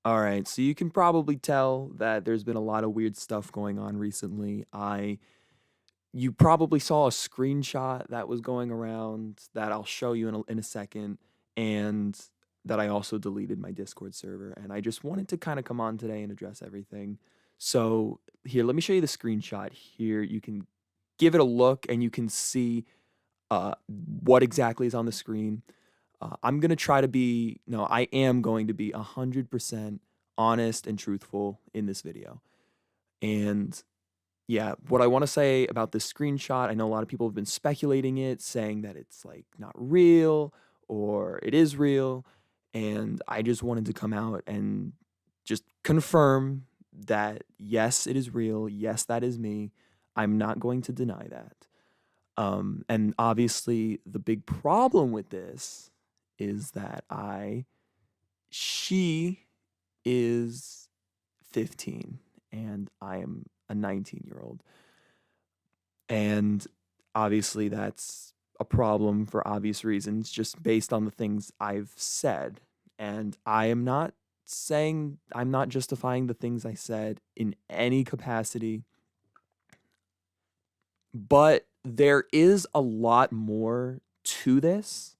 All right, so you can probably tell that there's been a lot of weird stuff going on recently. You probably saw a screenshot that was going around that I'll show you in a second, and that I also deleted my Discord server. And I just wanted to kind of come on today and address everything. So here, let me show you the screenshot here. You can give it a look, and you can see what exactly is on the screen. I'm gonna try to be, no, I am going to be 100% honest and truthful in this video. And yeah, what I want to say about this screenshot, I know a lot of people have been speculating it, saying that it's like not real or it is real. And I just wanted to come out and just confirm that yes, it is real. Yes, that is me. I'm not going to deny that. And obviously, the big problem with this is that she is 15 and I am a 19-year-old. And obviously, that's a problem for obvious reasons, just based on the things I've said. And I'm not justifying the things I said in any capacity, but there is a lot more to this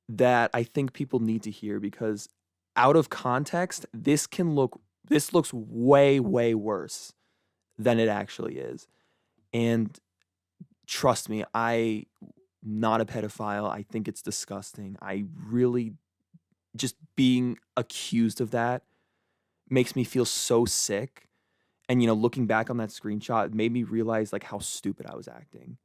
that I think people need to hear because out of context, this looks way, way worse than it actually is. And trust me, I not a pedophile. I think it's disgusting. I really just being accused of that makes me feel so sick. And looking back on that screenshot, it made me realize like how stupid I was acting.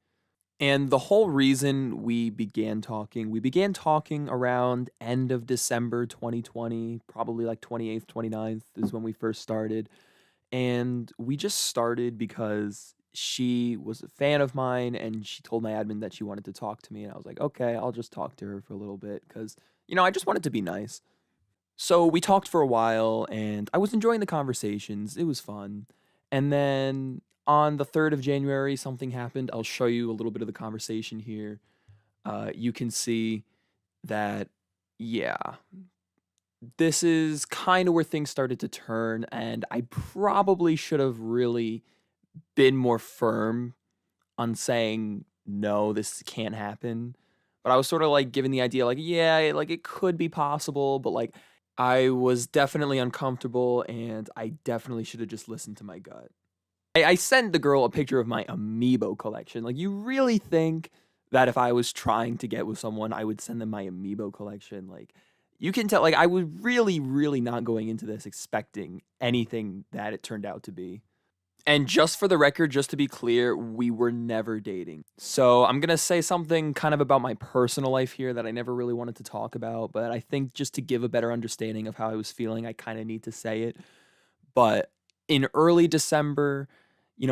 And the whole reason we began talking around end of December 2020, probably like 28th, 29th is when we first started. And we just started because she was a fan of mine and she told my admin that she wanted to talk to me. And I was like, okay, I'll just talk to her for a little bit because, I just wanted to be nice. So we talked for a while and I was enjoying the conversations. It was fun. And then on the 3rd of January, something happened. I'll show you a little bit of the conversation here. You can see that, yeah, this is kind of where things started to turn. And I probably should have really been more firm on saying, no, this can't happen. But I was sort of like given the idea, like, yeah, like it could be possible, but like I was definitely uncomfortable and I definitely should have just listened to my gut. I sent the girl a picture of my amiibo collection. Like, you really think that if I was trying to get with someone, I would send them my amiibo collection? Like, you can tell, like, I was really, really not going into this expecting anything that it turned out to be. And just for the record, just to be clear, we were never dating. So I'm going to say something kind of about my personal life here that I never really wanted to talk about, but I think just to give a better understanding of how I was feeling, I kind of need to say it. But in early December,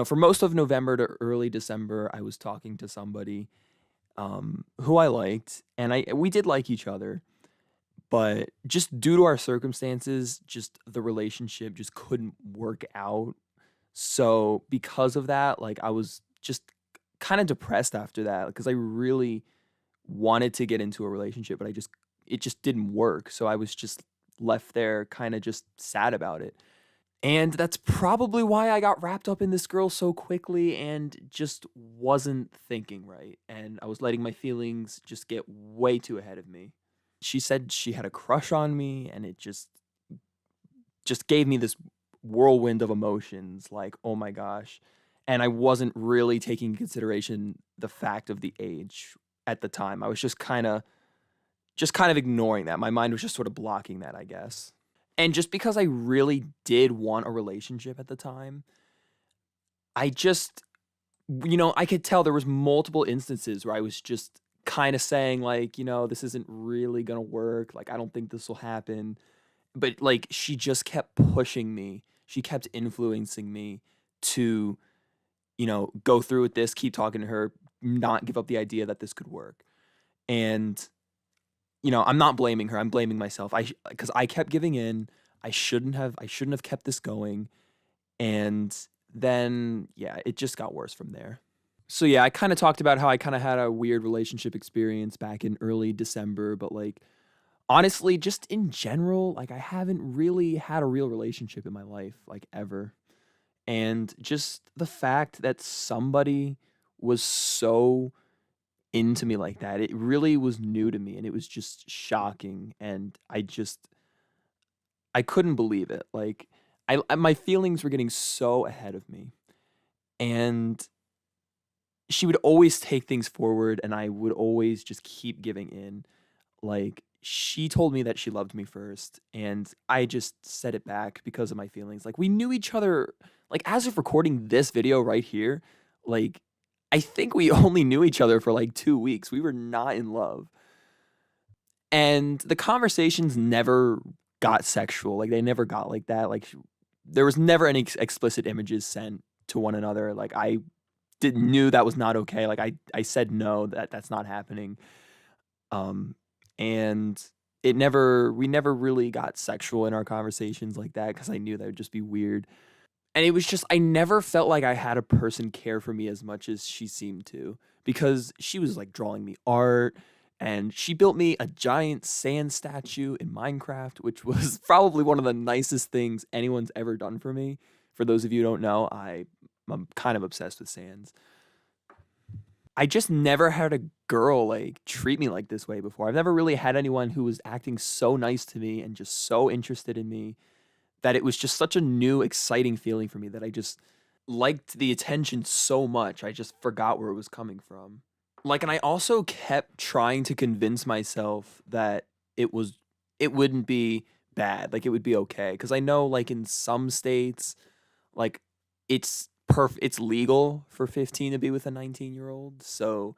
for most of November to early December, I was talking to somebody who I liked, and we did like each other. But just due to our circumstances, just the relationship just couldn't work out. So because of that, like I was just kind of depressed after that because I really wanted to get into a relationship, but it just didn't work. So I was just left there kind of just sad about it. And that's probably why I got wrapped up in this girl so quickly and just wasn't thinking right. And I was letting my feelings just get way too ahead of me. She said she had a crush on me and it just gave me this whirlwind of emotions like, oh my gosh. And I wasn't really taking into consideration the fact of the age at the time. I was just kind of ignoring that. My mind was just sort of blocking that, I guess. And just because I really did want a relationship at the time, I just I could tell there was multiple instances where I was just kind of saying like, this isn't really going to work. Like I don't think this will happen. But like she just kept pushing me. She kept influencing me to, go through with this, keep talking to her, not give up the idea that this could work. And I'm not blaming her. I'm blaming myself. Because I kept giving in. I shouldn't have kept this going. And then yeah, it just got worse from there. So yeah, I kind of talked about how I kind of had a weird relationship experience back in early December, but like honestly, just in general, like, I haven't really had a real relationship in my life, like, ever. And just the fact that somebody was so into me like that, it really was new to me, and it was just shocking, and I couldn't believe it. Like, my feelings were getting so ahead of me, and she would always take things forward, and I would always just keep giving in. Like, she told me that she loved me first, and I just set it back because of my feelings. Like, we knew each other, like, as of recording this video right here, like, I think we only knew each other for like 2 weeks. We were not in love. And the conversations never got sexual. Like, they never got like that. Like, there was never any explicit images sent to one another. Like, I did knew that was not okay. Like, I said no, that's not happening. Um, and we never really got sexual in our conversations like that because I knew that would just be weird. And it was just, I never felt like I had a person care for me as much as she seemed to, because she was like drawing me art, and she built me a giant sand statue in Minecraft, which was probably one of the nicest things anyone's ever done for me. For those of you who don't know, I'm kind of obsessed with sands. I just never had a girl like treat me like this way before. I've never really had anyone who was acting so nice to me and just so interested in me, that it was just such a new, exciting feeling for me that I just liked the attention so much. I just forgot where it was coming from. Like, and I also kept trying to convince myself that it wouldn't be bad. Like, it would be okay. Cause I know, like, in some states, like, it's legal for 15 to be with a 19-year-old. So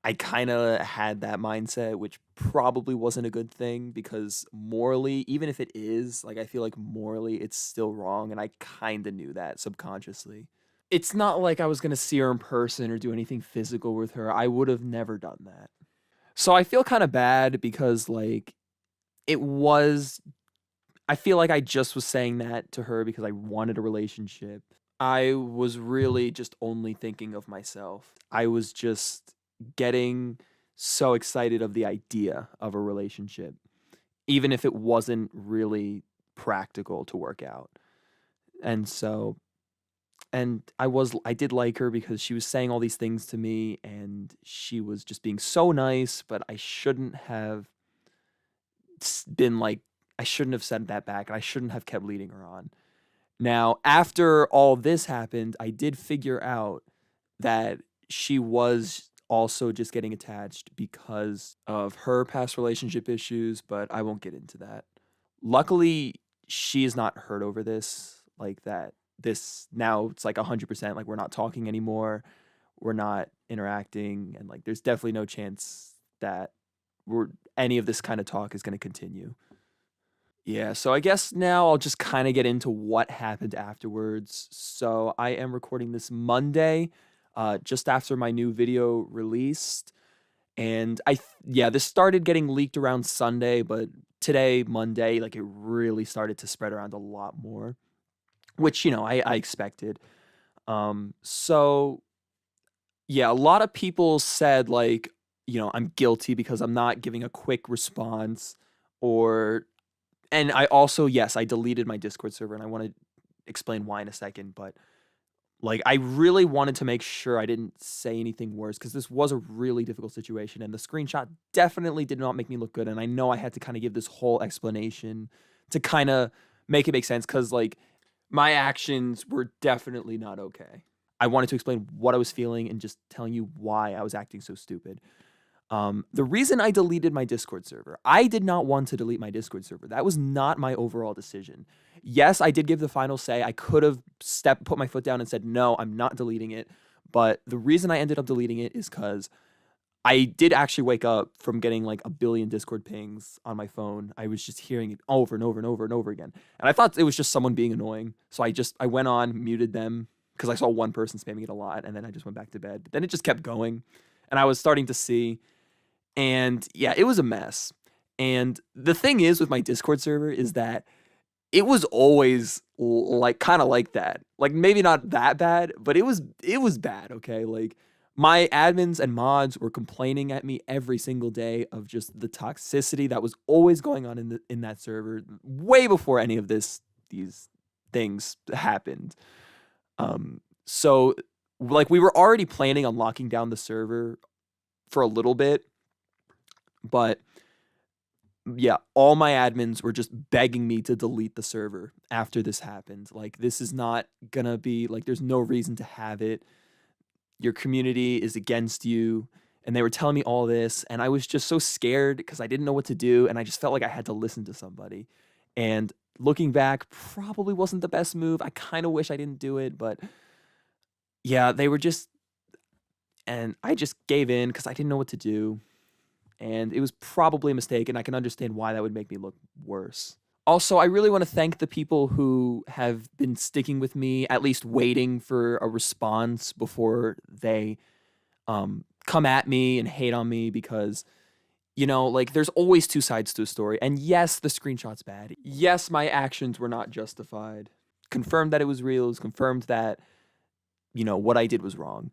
I kind of had that mindset, which probably wasn't a good thing, because morally, even if it is, like, I feel like morally it's still wrong, and I kind of knew that subconsciously. It's not like I was going to see her in person or do anything physical with her. I would have never done that. So I feel kind of bad because, like, it was I feel like I just was saying that to her because I wanted a relationship. I was really just only thinking of myself. I was just getting so excited of the idea of a relationship, even if it wasn't really practical to work out. And so, and I did like her because she was saying all these things to me, and she was just being so nice, but I shouldn't have been like, I shouldn't have said that back, and I shouldn't have kept leading her on. Now, after all this happened, I did figure out that she was also just getting attached because of her past relationship issues, but I won't get into that. Luckily, she is not hurt over this, like that. This now it's like 100%, like, we're not talking anymore. We're not interacting, and like there's definitely no chance that we're any of this kind of talk is going to continue. Yeah, so I guess now I'll just kind of get into what happened afterwards. So I am recording this Monday, just after my new video released, and yeah, this started getting leaked around Sunday, but today, Monday, like, it really started to spread around a lot more, which, I expected. So yeah, a lot of people said, like, I'm guilty because I'm not giving a quick response, or and I also, yes, I deleted my Discord server, and I want to explain why in a second, but, like, I really wanted to make sure I didn't say anything worse, because this was a really difficult situation, and the screenshot definitely did not make me look good, and I know I had to kind of give this whole explanation to kind of make it make sense, because, like, my actions were definitely not okay. I wanted to explain what I was feeling and just telling you why I was acting so stupid. The reason I deleted my Discord server, I did not want to delete my Discord server. That was not my overall decision. Yes, I did give the final say. I could have put my foot down and said, no, I'm not deleting it. But the reason I ended up deleting it is because I did actually wake up from getting like a billion Discord pings on my phone. I was just hearing it over and over and over and over again. And I thought it was just someone being annoying. So I went on, muted them, because I saw one person spamming it a lot, and then I just went back to bed. But then it just kept going. And I was starting to see, and yeah, it was a mess. And the thing is with my Discord server is that it was always like kind of like that. Like, maybe not that bad, but it was bad, okay? Like, My admins and mods were complaining at me every single day of just the toxicity that was always going on in that server way before any of these things happened. So like we were already planning on locking down the server for a little bit, but yeah, all my admins were just begging me to delete the server after this happened. Like, this is not gonna be like, there's no reason to have it. Your community is against you. And they were telling me all this, and I was just so scared because I didn't know what to do, and I just felt like I had to listen to somebody. And looking back, probably wasn't the best move. I kind of wish I didn't do it, but yeah, they were just, and I just gave in because I didn't know what to do. And it was probably a mistake, and I can understand why that would make me look worse. Also, I really want to thank the people who have been sticking with me, at least waiting for a response before they come at me and hate on me because, like there's always two sides to a story. And yes, the screenshot's bad. Yes, my actions were not justified. Confirmed that it was real. It was confirmed that, what I did was wrong.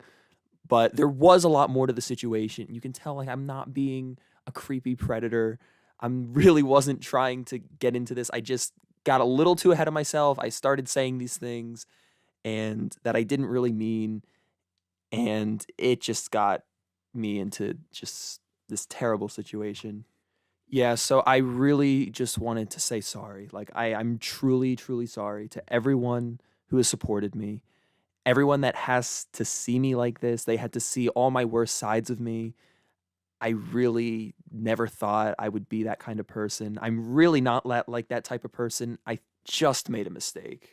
But there was a lot more to the situation. You can tell like I'm not being a creepy predator. I really wasn't trying to get into this. I just got a little too ahead of myself. I started saying these things and that I didn't really mean, and it just got me into just this terrible situation. Yeah, so I really just wanted to say sorry. Like I'm truly, truly sorry to everyone who has supported me. Everyone that has to see me like this, they had to see all my worst sides of me. I really never thought I would be that kind of person. I'm really not like that type of person. I just made a mistake.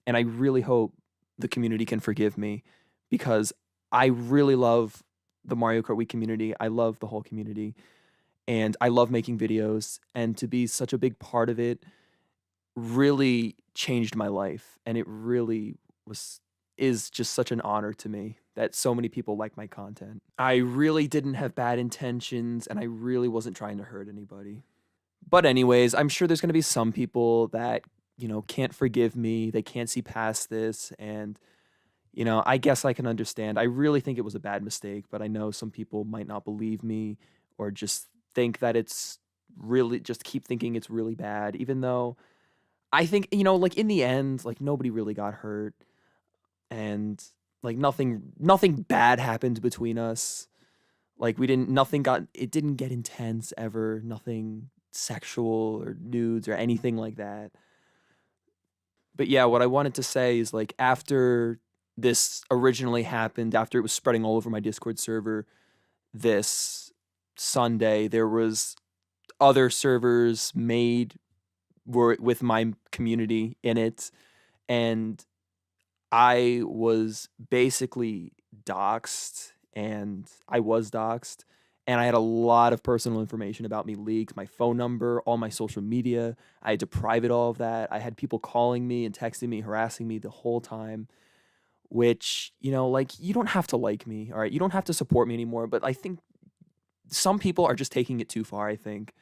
And I really hope the community can forgive me because I really love the Mario Kart Wii community. I love the whole community and I love making videos, and to be such a big part of it really changed my life, and it really was is just such an honor to me that so many people like my content. I really didn't have bad intentions and I really wasn't trying to hurt anybody. But anyways, I'm sure there's going to be some people that, can't forgive me. They can't see past this, and I guess I can understand. I really think it was a bad mistake, but I know some people might not believe me or just think that it's really just keep thinking it's really bad, even though I think, like in the end, like nobody really got hurt and like nothing bad happened between us. Like we didn't nothing got it didn't get intense ever, nothing sexual or nudes or anything like that. But yeah, what I wanted to say is like after this originally happened, after it was spreading all over my Discord server this Sunday, there was other servers made were with my community in it, and I was basically doxxed, and I was doxxed, and I had a lot of personal information about me leaked, my phone number, all my social media. I had to private all of that. I had people calling me and texting me, harassing me the whole time, which, like you don't have to like me, all right? You don't have to support me anymore, but I think some people are just taking it too far, I think.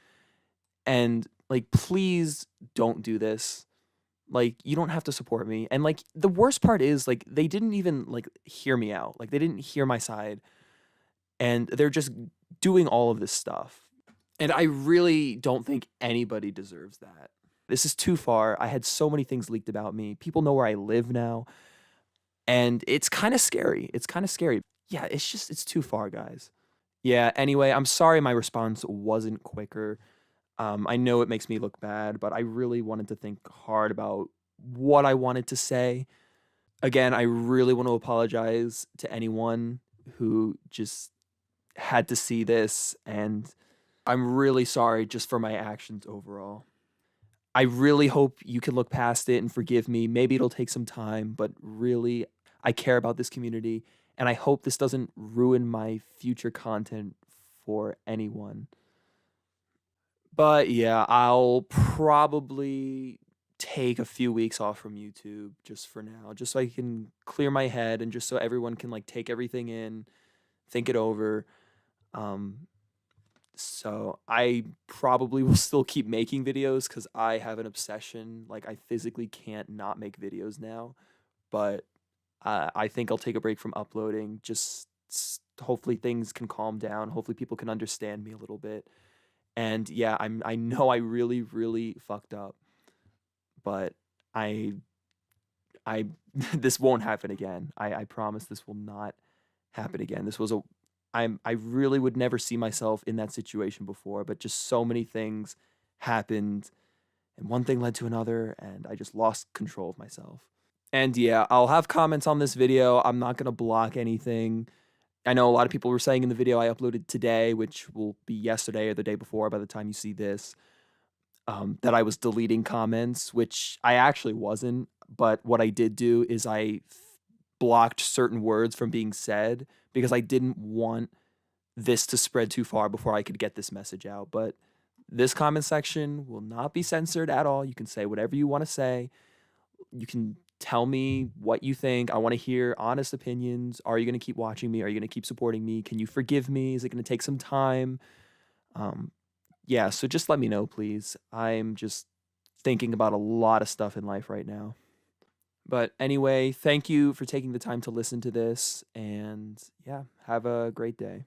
And like please don't do this. Like, you don't have to support me. And like the worst part is like they didn't even like hear me out. Like they didn't hear my side and they're just doing all of this stuff. And I really don't think anybody deserves that. This is too far. I had so many things leaked about me. People know where I live now. And it's kind of scary. It's kind of scary. Yeah, it's too far, guys. Yeah, anyway, I'm sorry my response wasn't quicker. I know it makes me look bad, but I really wanted to think hard about what I wanted to say. Again, I really want to apologize to anyone who just had to see this, and I'm really sorry just for my actions overall. I really hope you can look past it and forgive me. Maybe it'll take some time, but really, I care about this community, and I hope this doesn't ruin my future content for anyone. But yeah, I'll probably take a few weeks off from YouTube just for now, just so I can clear my head and just so everyone can like take everything in, think it over. Um, so I probably will still keep making videos because I have an obsession. Like I physically can't not make videos now, but I think I'll take a break from uploading just hopefully things can calm down. Hopefully people can understand me a little bit. And yeah, I know I really, really fucked up, but I I this won't happen again. I promise this will not happen again. This was a I really would never see myself in that situation before, but just so many things happened and one thing led to another and I just lost control of myself. And yeah, I'll have comments on this video. I'm not going to block anything. I know a lot of people were saying in the video I uploaded today, which will be yesterday or the day before by the time you see this, that I was deleting comments, which I actually wasn't. But what I did do is blocked certain words from being said because I didn't want this to spread too far before I could get this message out. But this comment section will not be censored at all. You can say whatever you want to say. You can tell me what you think. I want to hear honest opinions. Are you going to keep watching me? Are you going to keep supporting me? Can you forgive me? Is it going to take some time? Yeah, so just let me know, please. I'm just thinking about a lot of stuff in life right now. But anyway, thank you for taking the time to listen to this. And yeah, have a great day.